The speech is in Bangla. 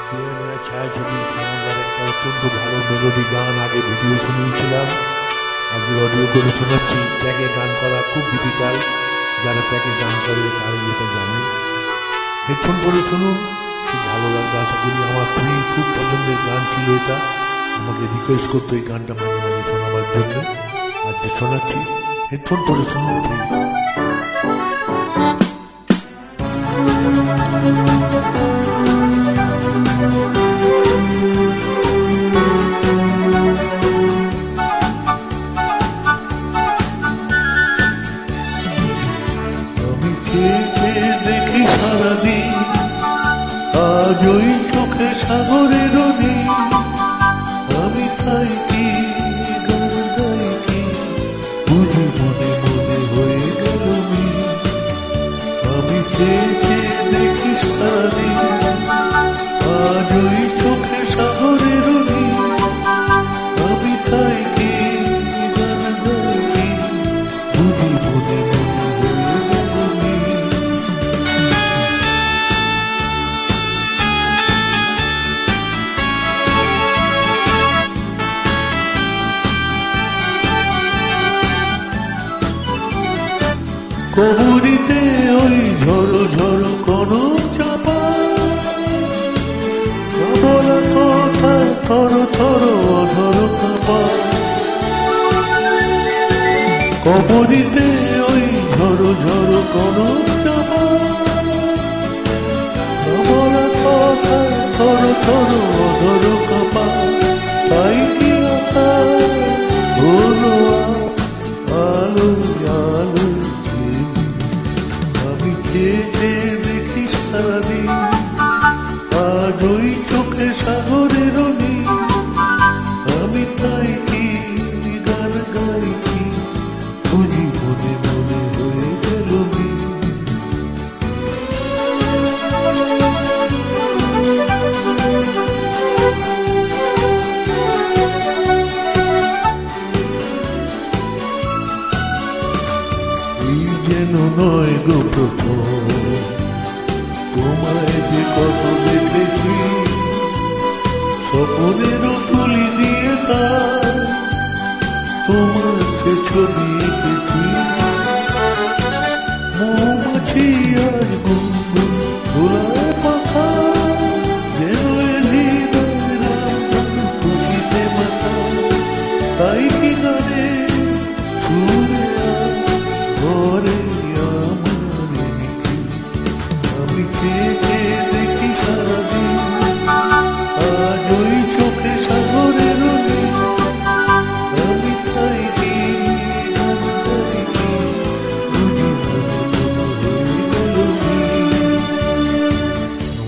ছায়াছবি সানাদার একটা অত্যন্ত ভালো মেলোডি গান আগে ভিডিও শুনিয়েছিলাম, আজকে অডিও করে শোনাচ্ছি। ট্র্যাকে গান করা খুব ডিফিকাল্ট, যারা ট্র্যাকে গান করে তারাই এটা জানে। হেডফোন করে শুনুন, খুব ভালো লাগবে আশা করি। আমার স্ত্রী খুব পছন্দের গান ছিল এটা, আমাকে রিকোয়েস্ট করতো এই গানটা মাঝে মাঝে শোনাবার জন্য, আজকে শোনাচ্ছি। হেডফোন করে শুনুন প্লিজ। দেখি সারাদিন আজ ওই চোখে সাগরের নদী, আমি তাই কি গান গাই কি বুঝি মনে মনে হয়ে গেল আমি চেয়ে চেয়ে দেখি সারাদিন আজ ওই চোখে সাগরের নদী, আমি তাই কি গান গাই কি বুঝি মনে মনে কবরিতে ওই ঝড়ো ঝড়ো কোনো